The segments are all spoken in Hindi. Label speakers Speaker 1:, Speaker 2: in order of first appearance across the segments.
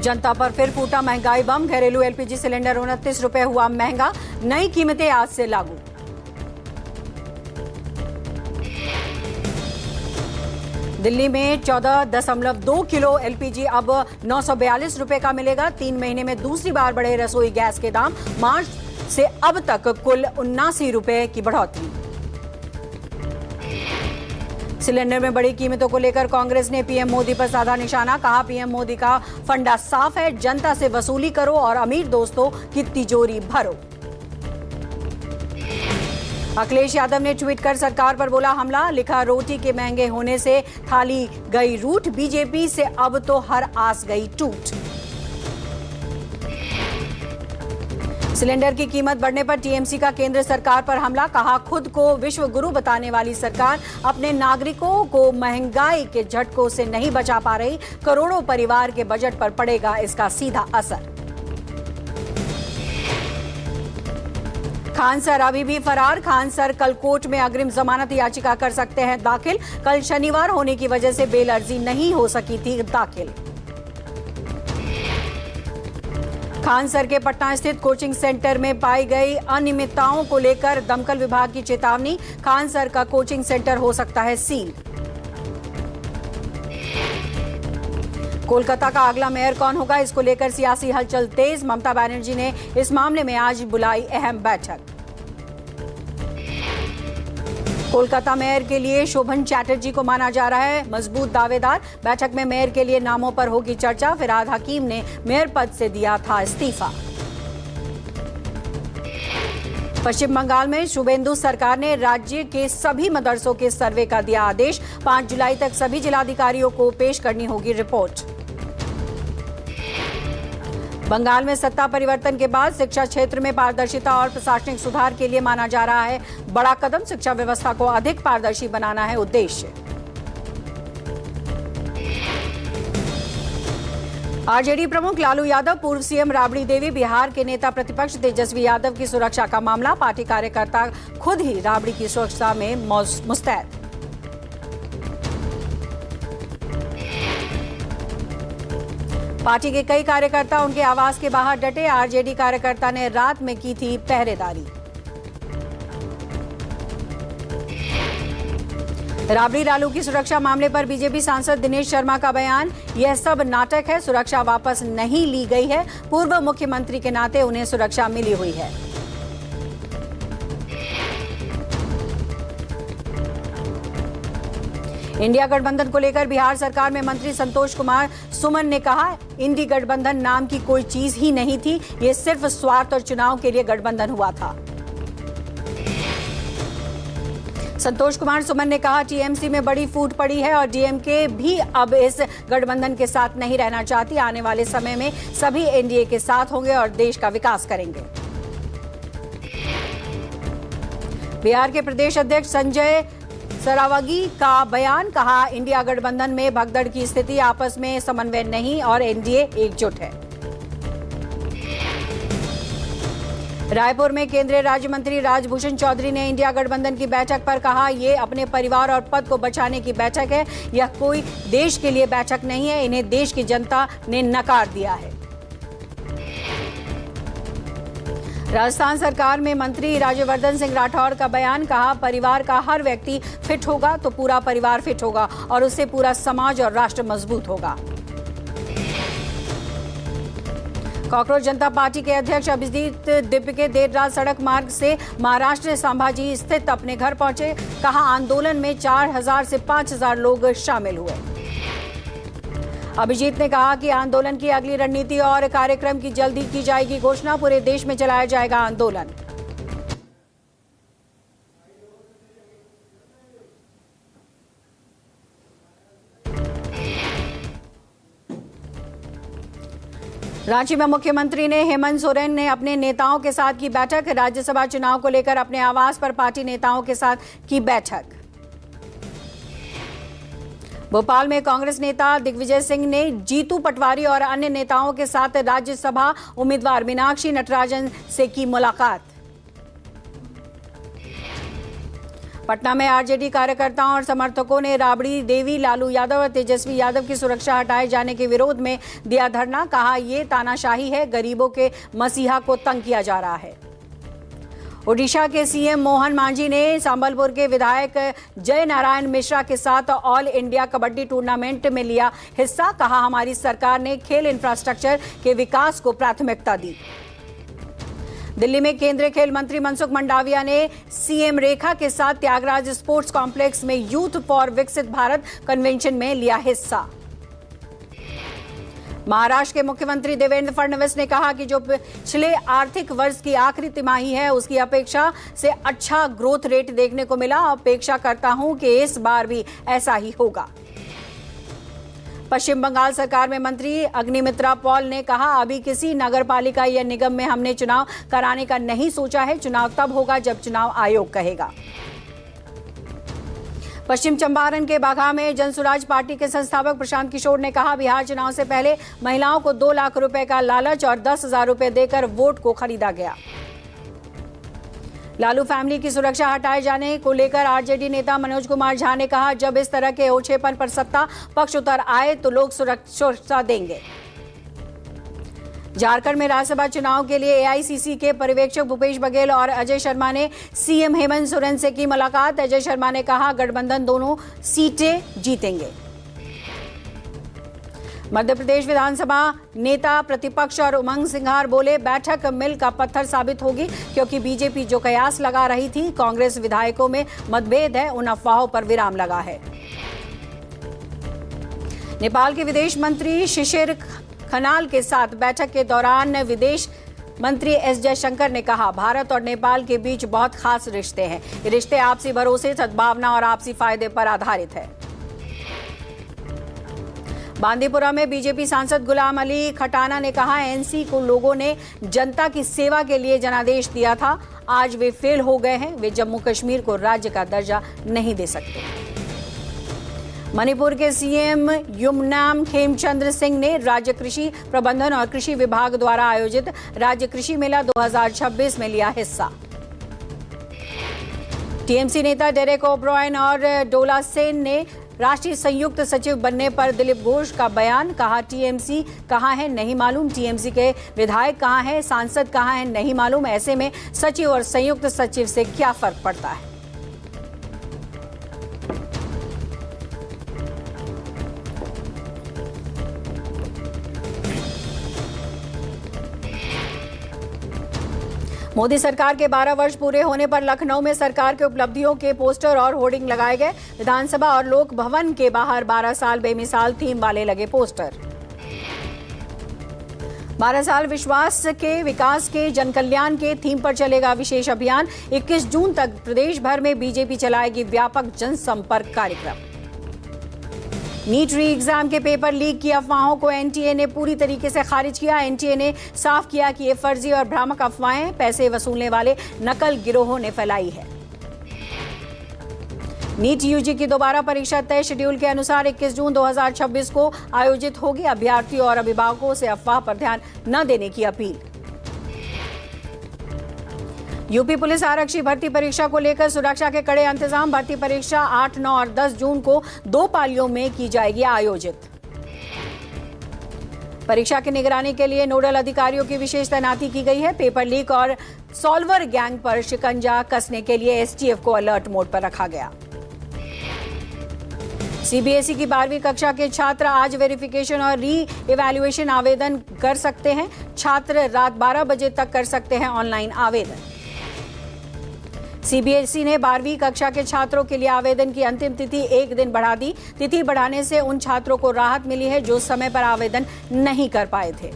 Speaker 1: जनता पर फिर फूटा महंगाई बम। घरेलू एलपीजी सिलेंडर 29 रुपए हुआ महंगा। नई कीमतें आज से लागू। दिल्ली में 14.2 किलो एलपीजी अब 942 रुपए का मिलेगा। 3 महीने में दूसरी बार बढ़े रसोई गैस के दाम। मार्च से अब तक कुल 79 रुपए की बढ़ोतरी। सिलेंडर में बड़ी कीमतों को लेकर कांग्रेस ने पीएम मोदी पर साधा निशाना। कहा, पीएम मोदी का फंडा साफ है, जनता से वसूली करो और अमीर दोस्तों की तिजोरी भरो। अखिलेश यादव ने ट्वीट कर सरकार पर बोला हमला। लिखा, रोटी के महंगे होने से थाली गई रूठ। बीजेपी से अब तो हर आस गई टूट। सिलेंडर की कीमत बढ़ने पर टीएमसी का केंद्र सरकार पर हमला। कहा, खुद को विश्व गुरु बताने वाली सरकार अपने नागरिकों को महंगाई के झटकों से नहीं बचा पा रही। करोड़ों परिवार के बजट पर पड़ेगा इसका सीधा असर। खान सर अभी भी फरार। खान सर कल कोर्ट में अग्रिम जमानत याचिका कर सकते हैं दाखिल। कल शनिवार होने की वजह से बेल अर्जी नहीं हो सकी थी दाखिल। खान सर के पटना स्थित कोचिंग सेंटर में पाई गई अनियमितताओं को लेकर दमकल विभाग की चेतावनी। खान सर का कोचिंग सेंटर हो सकता है सील। कोलकाता का अगला मेयर कौन होगा, इसको लेकर सियासी हलचल तेज। ममता बनर्जी ने इस मामले में आज बुलाई अहम बैठक। कोलकाता मेयर के लिए शोभन चैटर्जी को माना जा रहा है मजबूत दावेदार। बैठक में मेयर के लिए नामों पर होगी चर्चा। फिरहाद हकीम ने मेयर पद से दिया था इस्तीफा। पश्चिम बंगाल में शुभेंदु सरकार ने राज्य के सभी मदरसों के सर्वे का दिया आदेश। 5 जुलाई तक सभी जिलाधिकारियों को पेश करनी होगी रिपोर्ट। बंगाल में सत्ता परिवर्तन के बाद शिक्षा क्षेत्र में पारदर्शिता और प्रशासनिक सुधार के लिए माना जा रहा है बड़ा कदम। शिक्षा व्यवस्था को अधिक पारदर्शी बनाना है उद्देश्य। आरजेडी प्रमुख लालू यादव, पूर्व सीएम राबड़ी देवी, बिहार के नेता प्रतिपक्ष तेजस्वी यादव की सुरक्षा का मामला। पार्टी कार्यकर्ता खुद ही राबड़ी की सुरक्षा में मुस्तैद। पार्टी के कई कार्यकर्ता उनके आवास के बाहर डटे। आरजेडी कार्यकर्ता ने रात में की थी पहरेदारी। राबड़ी लालू की सुरक्षा मामले पर बीजेपी सांसद दिनेश शर्मा का बयान। यह सब नाटक है, सुरक्षा वापस नहीं ली गई है। पूर्व मुख्यमंत्री के नाते उन्हें सुरक्षा मिली हुई है। इंडिया गठबंधन को लेकर बिहार सरकार में मंत्री संतोष कुमार सुमन ने कहा, इंडी गठबंधन नाम की कोई चीज ही नहीं थी। ये सिर्फ स्वार्थ और चुनाव के लिए गठबंधन हुआ था। संतोष कुमार सुमन ने कहा, टीएमसी में बड़ी फूट पड़ी है और डीएमके भी अब इस गठबंधन के साथ नहीं रहना चाहती। आने वाले समय में सभी एनडीए के साथ होंगे और देश का विकास करेंगे। बिहार के प्रदेश अध्यक्ष संजय सरावगी का बयान। कहा, इंडिया गठबंधन में भगदड़ की स्थिति, आपस में समन्वय नहीं और एनडीए एकजुट है। रायपुर में केंद्रीय राज्य मंत्री राजभूषण चौधरी ने इंडिया गठबंधन की बैठक पर कहा, ये अपने परिवार और पद को बचाने की बैठक है। यह कोई देश के लिए बैठक नहीं है। इन्हें देश की जनता ने नकार दिया है। राजस्थान सरकार में मंत्री राज्यवर्धन सिंह राठौर का बयान। कहा, परिवार का हर व्यक्ति फिट होगा तो पूरा परिवार फिट होगा और उससे पूरा समाज और राष्ट्र मजबूत होगा। कॉकरोच जनता पार्टी के अध्यक्ष अभिजीत दिप्के देर रात सड़क मार्ग से महाराष्ट्र संभाजी स्थित अपने घर पहुंचे। कहा, आंदोलन में 4000 से 5000 लोग शामिल हुए। अभिजीत ने कहा कि आंदोलन की अगली रणनीति और कार्यक्रम की जल्दी की जाएगी घोषणा। पूरे देश में चलाया जाएगा आंदोलन। रांची में मुख्यमंत्री ने हेमंत सोरेन ने अपने नेताओं के साथ की बैठक। राज्यसभा चुनाव को लेकर अपने आवास पर पार्टी नेताओं के साथ की बैठक। भोपाल में कांग्रेस नेता दिग्विजय सिंह ने जीतू पटवारी और अन्य नेताओं के साथ राज्यसभा उम्मीदवार मीनाक्षी नटराजन से की मुलाकात। पटना में आरजेडी कार्यकर्ताओं और समर्थकों ने राबड़ी देवी, लालू यादव और तेजस्वी यादव की सुरक्षा हटाए जाने के विरोध में दिया धरना। कहा, ये तानाशाही है, गरीबों के मसीहा को तंग किया जा रहा है। ओडिशा के सीएम मोहन मांझी ने संबलपुर के विधायक जय नारायण मिश्रा के साथ ऑल इंडिया कबड्डी टूर्नामेंट में लिया हिस्सा। कहा, हमारी सरकार ने खेल इंफ्रास्ट्रक्चर के विकास को प्राथमिकता दी। दिल्ली में केंद्रीय खेल मंत्री मनसुख मंडाविया ने सीएम रेखा के साथ त्यागराज स्पोर्ट्स कॉम्प्लेक्स में यूथ फॉर विकसित भारत कन्वेंशन में लिया हिस्सा। महाराष्ट्र के मुख्यमंत्री देवेंद्र फडणवीस ने कहा कि जो पिछले आर्थिक वर्ष की आखिरी तिमाही है उसकी अपेक्षा से अच्छा ग्रोथ रेट देखने को मिला। अपेक्षा करता हूं कि इस बार भी ऐसा ही होगा। पश्चिम बंगाल सरकार में मंत्री अग्निमित्रा पॉल ने कहा, अभी किसी नगरपालिका या निगम में हमने चुनाव कराने का नहीं सोचा है। चुनाव तब होगा जब चुनाव आयोग कहेगा। पश्चिम चंपारण के बाघा में जनसुराज पार्टी के संस्थापक प्रशांत किशोर ने कहा, बिहार चुनाव से पहले महिलाओं को 2 लाख रुपए का लालच और 10,000 रुपए देकर वोट को खरीदा गया। लालू फैमिली की सुरक्षा हटाए जाने को लेकर आरजेडी नेता मनोज कुमार झा ने कहा, जब इस तरह के ओछेपन पर सत्ता पक्ष उतर आए तो लोग सुरक्षा देंगे। झारखंड में राज्यसभा चुनाव के लिए एआईसीसी के पर्यवेक्षक भूपेश बघेल और अजय शर्मा ने सीएम हेमंत सोरेन से की मुलाकात। अजय शर्मा ने कहा, गठबंधन दोनों सीटें जीतेंगे। मध्य प्रदेश विधानसभा नेता प्रतिपक्ष और उमंग सिंघार बोले, बैठक मिल का पत्थर साबित होगी, क्योंकि बीजेपी जो कयास लगा रही थी कांग्रेस विधायकों में मतभेद है, उन अफवाहों पर विराम लगा है। नेपाल के विदेश मंत्री शिशिर खनाल के साथ बैठक के दौरान विदेश मंत्री एस जयशंकर ने कहा, भारत और नेपाल के बीच बहुत खास रिश्ते हैं। ये रिश्ते आपसी भरोसे, सद्भावना और आपसी फायदे पर आधारित है। बांदीपुरा में बीजेपी सांसद गुलाम अली खटाना ने कहा, एनसी को लोगों ने जनता की सेवा के लिए जनादेश दिया था, आज वे फेल हो गए हैं। वे जम्मू कश्मीर को राज्य का दर्जा नहीं दे सकते। मणिपुर के सीएम युमनाम खेमचंद्र सिंह ने राज्य कृषि प्रबंधन और कृषि विभाग द्वारा आयोजित राज्य कृषि मेला 2026 में लिया हिस्सा। टीएमसी नेता डेरेक ओब्रायन और डोला सेन ने राष्ट्रीय संयुक्त सचिव बनने पर दिलीप घोष का बयान। कहा, टीएमसी कहाँ है नहीं मालूम, टीएमसी के विधायक कहाँ हैं, सांसद कहाँ हैं नहीं मालूम। ऐसे में सचिव और संयुक्त सचिव से क्या फर्क पड़ता है। मोदी सरकार के 12 वर्ष पूरे होने पर लखनऊ में सरकार के उपलब्धियों के पोस्टर और होर्डिंग लगाए गए। विधानसभा और लोक भवन के बाहर 12 साल बेमिसाल थीम वाले लगे पोस्टर। 12 साल विश्वास के विकास के जनकल्याण के थीम पर चलेगा विशेष अभियान। 21 जून तक प्रदेश भर में बीजेपी चलाएगी व्यापक जनसंपर्क कार्यक्रम। नीट री एग्जाम के पेपर लीक की अफवाहों को एनटीए ने पूरी तरीके से खारिज किया। एनटीए ने साफ किया कि ये फर्जी और भ्रामक अफवाहें पैसे वसूलने वाले नकल गिरोहों ने फैलाई है। नीट यूजी की दोबारा परीक्षा तय शेड्यूल के अनुसार 21 जून 2026 को आयोजित होगी। अभ्यर्थियों और अभिभावकों से अफवाह पर ध्यान न देने की अपील। यूपी पुलिस आरक्षी भर्ती परीक्षा को लेकर सुरक्षा के कड़े इंतजाम। भर्ती परीक्षा 8, 9 और 10 जून को 2 पालियों में की जाएगी आयोजित। परीक्षा की निगरानी के लिए नोडल अधिकारियों की विशेष तैनाती की गई है। पेपर लीक और सॉल्वर गैंग पर शिकंजा कसने के लिए एसटीएफ को अलर्ट मोड पर रखा गया। सीबीएसई की 12वीं कक्षा के छात्र आज वेरिफिकेशन और री इवैल्यूएशन आवेदन कर सकते हैं। छात्र रात 12 बजे तक कर सकते हैं ऑनलाइन आवेदन। सीबीएसई ने 12वीं कक्षा के छात्रों के लिए आवेदन की अंतिम तिथि 1 दिन बढ़ा दी। तिथि बढ़ाने से उन छात्रों को राहत मिली है जो समय पर आवेदन नहीं कर पाए थे।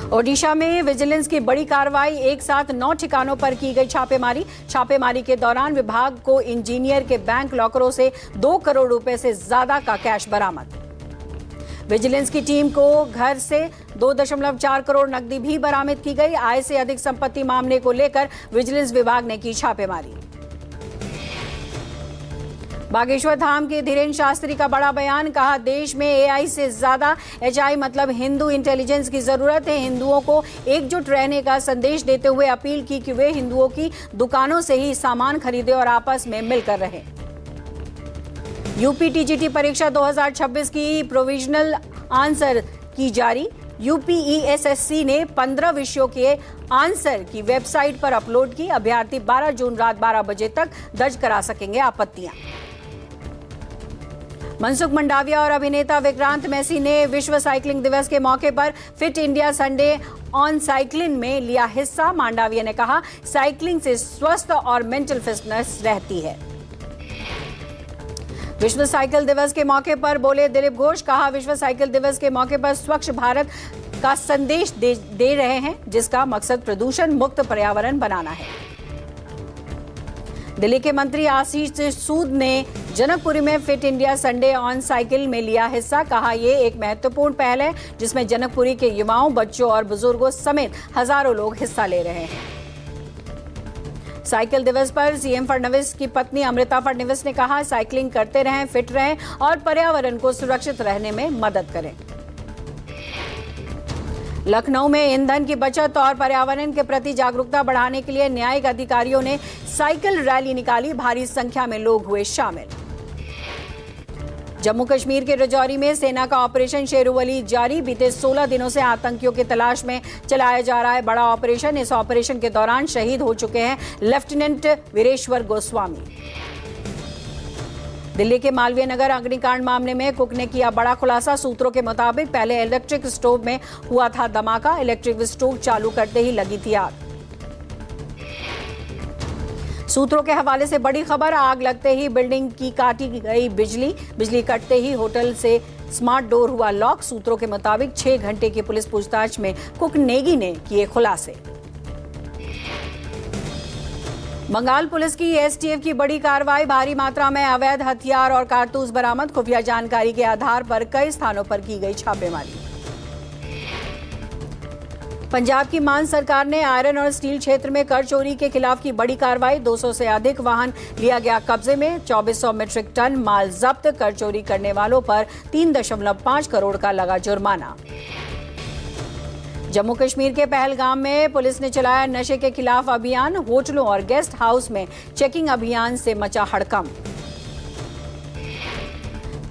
Speaker 1: ओडिशा में विजिलेंस की बड़ी कार्रवाई, एक साथ 9 ठिकानों पर की गई छापेमारी। छापेमारी के दौरान विभाग को इंजीनियर के बैंक लॉकरों से 2 करोड़ रुपए से ज्यादा का कैश बरामद। विजिलेंस की टीम को घर से 2.4 करोड़ नकदी भी बरामद की गई। आय से अधिक संपत्ति मामले को लेकर विजिलेंस विभाग ने की छापेमारी। बागेश्वर धाम के धीरेन्द्र शास्त्री का बड़ा बयान, कहा देश में एआई से ज्यादा एचआई मतलब हिंदू इंटेलिजेंस की जरूरत है। हिंदुओं को एकजुट रहने का संदेश देते हुए अपील की कि वे हिंदुओं की दुकानों से ही सामान खरीदें और आपस में मिलकर रहें। यूपी टीजीटी परीक्षा 2026 की प्रोविजनल आंसर की जारी। यूपीईएसएससी ने 15 विषयों के आंसर की वेबसाइट पर अपलोड की। अभ्यर्थी 12 जून रात 12 बजे तक दर्ज करा सकेंगे आपत्तियां। मनसुख मंडाविया और अभिनेता विक्रांत मैसी ने विश्व साइकिलिंग दिवस के मौके पर fit India Sunday on cycling में लिया हिस्सा। मंडाविया ने कहा, साइकिलिंग से स्वस्थ और मेंटल फिटनेस रहती है। विश्व साइकिल दिवस के मौके पर बोले दिलीप घोष, कहा विश्व साइकिल दिवस के मौके पर स्वच्छ भारत का संदेश दे रहे हैं, जिसका मकसद प्रदूषण मुक्त पर्यावरण बनाना है। दिल्ली के मंत्री आशीष सूद ने जनकपुरी में fit India Sunday on cycle में लिया हिस्सा। कहा, यह एक महत्वपूर्ण पहल है जिसमें जनकपुरी के युवाओं, बच्चों और बुजुर्गों समेत हजारों लोग हिस्सा ले रहे हैं। साइकिल दिवस पर सीएम फडणवीस की पत्नी अमृता फडणवीस ने कहा, साइकिलिंग करते रहें, फिट रहें और पर्यावरण को सुरक्षित रहने में मदद करें। लखनऊ में ईंधन की बचत और पर्यावरण के प्रति जागरूकता बढ़ाने के लिए न्यायिक अधिकारियों ने साइकिल रैली निकाली। भारी संख्या में लोग हुए शामिल। जम्मू कश्मीर के राजौरी में सेना का ऑपरेशन शेरुवली जारी। बीते 16 दिनों से आतंकियों की तलाश में चलाया जा रहा है बड़ा ऑपरेशन। इस ऑपरेशन के दौरान शहीद हो चुके हैं लेफ्टिनेंट वीरेश्वर गोस्वामी। दिल्ली के मालवीय नगर अग्निकांड मामले में कुक ने किया बड़ा खुलासा। सूत्रों के मुताबिक पहले इलेक्ट्रिक स्टोव में हुआ था धमाका। इलेक्ट्रिक स्टोव चालू करते ही लगी थी आग। सूत्रों के हवाले से बड़ी खबर, आग लगते ही बिल्डिंग की काटी गई बिजली कटते ही होटल से स्मार्ट डोर हुआ लॉक। सूत्रों के मुताबिक 6 घंटे की पुलिस पूछताछ में कुक नेगी ने किए खुलासे। बंगाल पुलिस की एसटीएफ की बड़ी कार्रवाई। भारी मात्रा में अवैध हथियार और कारतूस बरामद। खुफिया जानकारी के आधार पर कई स्थानों पर की गई छापेमारी। पंजाब की मान सरकार ने आयरन और स्टील क्षेत्र में कर चोरी के खिलाफ की बड़ी कार्रवाई। 200 से अधिक वाहन लिया गया कब्जे में। 2400 मीट्रिक टन माल जब्त। कर चोरी करने वालों पर 3.5 करोड़ का लगा जुर्माना। जम्मू कश्मीर के पहलगाम में पुलिस ने चलाया नशे के खिलाफ अभियान। होटलों और गेस्ट हाउस में चेकिंग अभियान से मचा हड़कंप।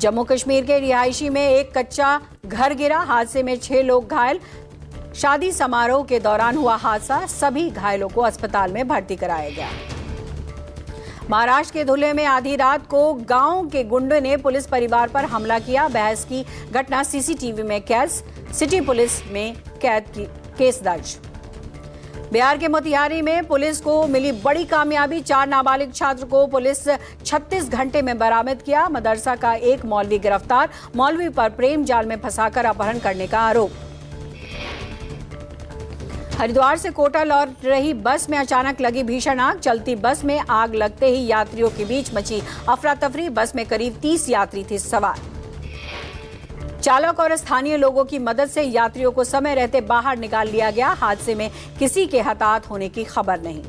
Speaker 1: जम्मू कश्मीर के रिहायशी में एक कच्चा घर गिरा। हादसे में 6 लोग घायल। शादी समारोह के दौरान हुआ हादसा। सभी घायलों को अस्पताल में भर्ती कराया गया। महाराष्ट्र के धुले में आधी रात को गांव के गुंडों ने पुलिस परिवार पर हमला किया। बहस की घटना सीसीटीवी में कैद। सिटी पुलिस में केस दर्ज। बिहार के मोतिहारी में पुलिस को मिली बड़ी कामयाबी। 4 नाबालिग छात्र को पुलिस 36 घंटे में बरामद किया। मदरसा का एक मौलवी गिरफ्तार। मौलवी पर प्रेम जाल में फंसाकर अपहरण करने का आरोप। हरिद्वार से कोटा लौट रही बस में अचानक लगी भीषण आग। चलती बस में आग लगते ही यात्रियों के बीच मची अफरा तफरी। बस में करीब 30 यात्री थे सवार। चालक और स्थानीय लोगों की मदद से यात्रियों को समय रहते बाहर निकाल लिया गया। हादसे में किसी के हताहत होने की खबर नहीं।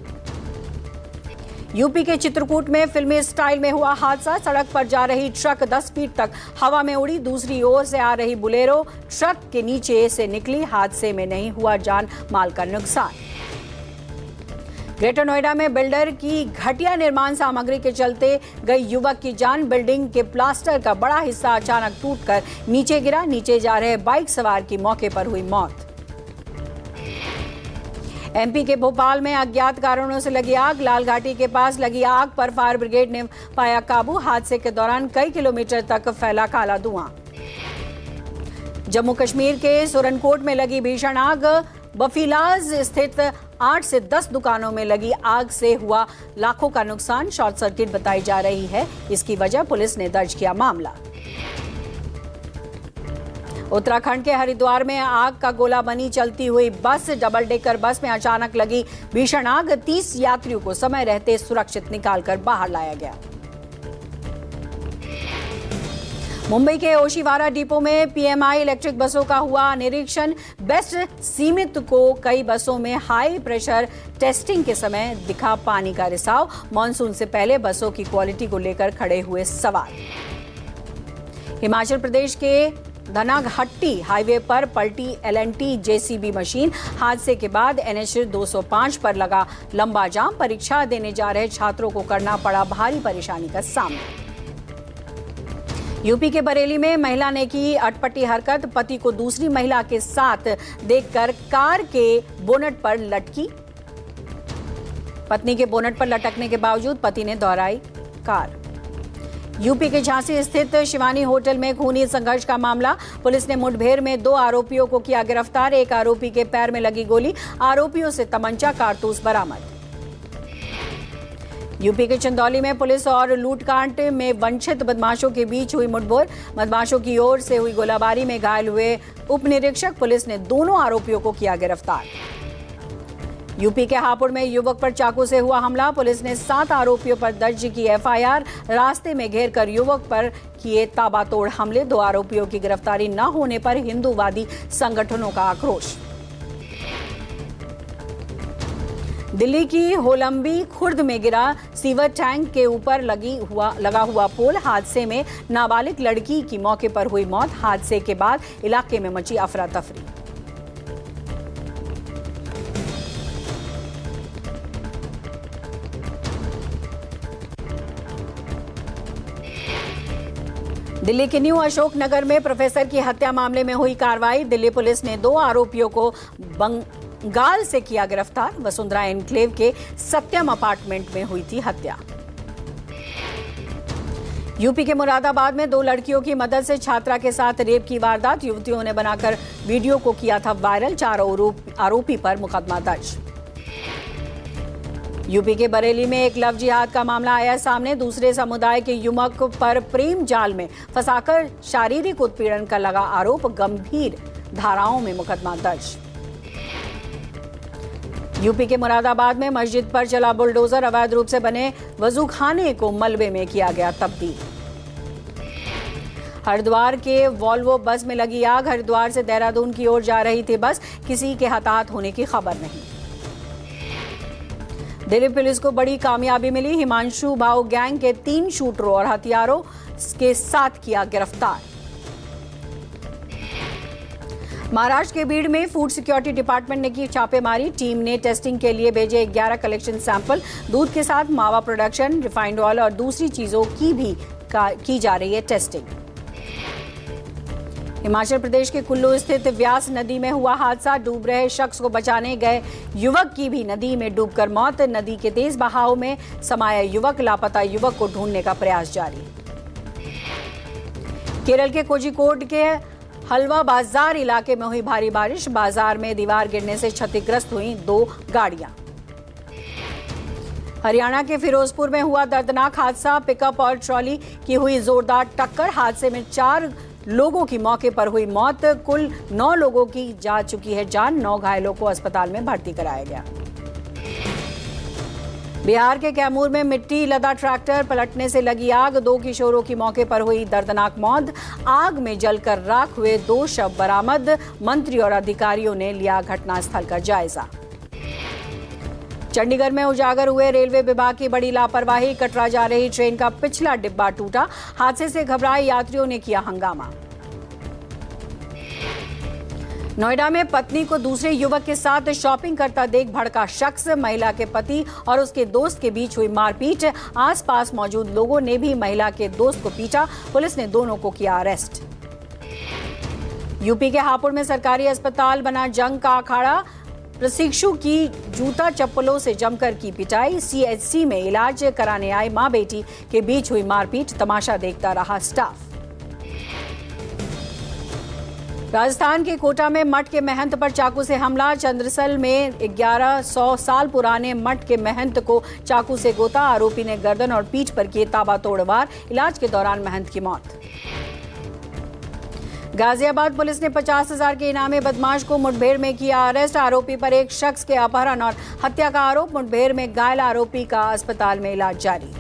Speaker 1: यूपी के चित्रकूट में फिल्मी स्टाइल में हुआ हादसा। सड़क पर जा रही ट्रक 10 फीट तक हवा में उड़ी। दूसरी ओर से आ रही बुलेरो ट्रक के नीचे से निकली। हादसे में नहीं हुआ जान माल का नुकसान। ग्रेटर नोएडा में बिल्डर की घटिया निर्माण सामग्री के चलते गई युवक की जान। बिल्डिंग के प्लास्टर का बड़ा हिस्सा अचानक टूटकर नीचे गिरा। नीचे जा रहे बाइक सवार की मौके पर हुई मौत। एमपी के भोपाल में अज्ञात कारणों से लगी आग। लाल घाटी के पास लगी आग पर फायर ब्रिगेड ने पाया काबू। हादसे के दौरान कई किलोमीटर तक फैला काला धुआं। जम्मू कश्मीर के सुरनकोट में लगी भीषण आग। बफीलाज स्थित 8 से 10 दुकानों में लगी आग से हुआ लाखों का नुकसान। शॉर्ट सर्किट बताई जा रही है। इसकी वजह पुलिस ने दर्ज किया मामला। उत्तराखंड के हरिद्वार में आग का गोला बनी चलती हुई बस। डबल डेकर बस में अचानक लगी भीषण आग। 30 यात्रियों को समय रहते सुरक्षित निकालकर बाहर लाया गया। मुंबई के ओशिवारा डिपो में पीएमआई इलेक्ट्रिक बसों का हुआ निरीक्षण। बेस्ट सीमित को कई बसों में हाई प्रेशर टेस्टिंग के समय दिखा पानी का रिसाव। मॉनसून से पहले बसों की क्वालिटी को लेकर खड़े हुए सवाल। हिमाचल प्रदेश के धनाघट्टी हाईवे पर पलटी एलएनटी जेसीबी मशीन। हादसे के बाद एनएच 205 पर लगा लंबा जाम। परीक्षा देने जा रहे छात्रों को करना पड़ा भारी परेशानी का सामना। यूपी के बरेली में महिला ने की अटपटी हरकत। पति को दूसरी महिला के साथ देखकर कार के बोनट पर लटकी। पत्नी के बोनट पर लटकने के बावजूद पति ने दौड़ाई कार। यूपी के झांसी स्थित शिवानी होटल में खूनी संघर्ष का मामला। पुलिस ने मुठभेड़ में 2 आरोपियों को किया गिरफ्तार। एक आरोपी के पैर में लगी गोली। आरोपियों से तमंचा कारतूस बरामद। यूपी के चंदौली में पुलिस और लूटकांड में वंचित बदमाशों के बीच हुई मुठभेड़। बदमाशों की ओर से हुई गोलाबारी में घायल हुए उप निरीक्षक। पुलिस ने दोनों आरोपियों को किया गिरफ्तार। यूपी के हापुड़ में युवक पर चाकू से हुआ हमला। पुलिस ने 7 आरोपियों पर दर्ज की एफआईआर। रास्ते में घेर कर युवक पर किए ताबड़तोड़ हमले। 2 आरोपियों की गिरफ्तारी न होने पर हिंदूवादी संगठनों का आक्रोश। दिल्ली की होलंबी खुर्द में गिरा सीवर टैंक के ऊपर लगा हुआ पोल। हादसे में नाबालिग लड़की की मौके पर हुई मौत। हादसे के बाद इलाके में मची अफरा तफरी। दिल्ली के न्यू अशोक नगर में प्रोफेसर की हत्या मामले में हुई कार्रवाई। दिल्ली पुलिस ने 2 आरोपियों को बंगाल से किया गिरफ्तार। वसुंधरा एनक्लेव के सत्यम अपार्टमेंट में हुई थी हत्या। यूपी के मुरादाबाद में 2 लड़कियों की मदद से छात्रा के साथ रेप की वारदात। युवतियों ने बनाकर वीडियो को किया था वायरल। 4 आरोपी पर मुकदमा दर्ज। यूपी के बरेली में एक लव जिहाद का मामला आया सामने। दूसरे समुदाय के युवक पर प्रेम जाल में फंसाकर शारीरिक उत्पीड़न का लगा आरोप। गंभीर धाराओं में मुकदमा दर्ज। यूपी के मुरादाबाद में मस्जिद पर चला बुलडोजर। अवैध रूप से बने वजूखाने को मलबे में किया गया तब्दील। हरिद्वार के वॉल्वो बस में लगी आग। हरिद्वार से देहरादून की ओर जा रही थी बस। किसी के हताहत होने की खबर नहीं। दिल्ली पुलिस को बड़ी कामयाबी मिली। हिमांशु भाऊ गैंग के 3 शूटरों और हथियारों के साथ किया गिरफ्तार। महाराष्ट्र के बीड़ में फूड सिक्योरिटी डिपार्टमेंट ने की छापेमारी। टीम ने टेस्टिंग के लिए भेजे 11 कलेक्शन सैंपल। दूध के साथ मावा प्रोडक्शन, रिफाइंड ऑयल और दूसरी चीजों की भी की जा रही है टेस्टिंग। हिमाचल प्रदेश के कुल्लू स्थित व्यास नदी में हुआ हादसा। डूब रहे शख्स को बचाने गए युवक की भी नदी में डूबकर मौत। नदी के तेज बहाव में समाया युवक। लापता युवक को ढूंढने का प्रयास जारी। केरल के कोझिकोड के हलवा बाजार इलाके में हुई भारी बारिश। बाजार में दीवार गिरने से क्षतिग्रस्त हुई 2 गाड़ियां। हरियाणा के फिरोजपुर में हुआ दर्दनाक हादसा। पिकअप और ट्रॉली की हुई जोरदार टक्कर। हादसे में 4 लोगों की मौके पर हुई मौत। कुल 9 लोगों की जा चुकी है जान। 9 घायलों को अस्पताल में भर्ती कराया गया। बिहार के कैमूर में मिट्टी लदा ट्रैक्टर पलटने से लगी आग। 2 किशोरों की मौके पर हुई दर्दनाक मौत। आग में जलकर राख हुए 2 शव बरामद। मंत्री और अधिकारियों ने लिया घटनास्थल का जायजा। चंडीगढ़ में उजागर हुए रेलवे विभाग की बड़ी लापरवाही। कटरा जा रही ट्रेन का पिछला डिब्बा टूटा। हादसे से घबराए यात्रियों ने किया हंगामा। नोएडा में पत्नी को दूसरे युवक के साथ शॉपिंग करता देख भड़का शख्स। महिला के पति और उसके दोस्त के बीच हुई मारपीट। आसपास मौजूद लोगों ने भी महिला के दोस्त को पीटा। पुलिस ने दोनों को किया अरेस्ट। यूपी के हापुड़ में सरकारी अस्पताल बना जंग का अखाड़ा। प्रशिक्षु की जूता चप्पलों से जमकर की पिटाई। सीएचसी में इलाज कराने आई मां बेटी के बीच हुई मारपीट। तमाशा देखता रहा स्टाफ। राजस्थान के कोटा में मठ के महंत पर चाकू से हमला। चंद्रसल में 1100 साल पुराने मठ के महंत को चाकू से गोता। आरोपी ने गर्दन और पीठ पर किए ताबड़तोड़ वार। इलाज के दौरान महंत की मौत। गाजियाबाद पुलिस ने 50,000 के इनामी बदमाश को मुठभेड़ में किया अरेस्ट। आरोपी पर एक शख्स के अपहरण और हत्या का आरोप। मुठभेड़ में घायल आरोपी का अस्पताल में इलाज जारी।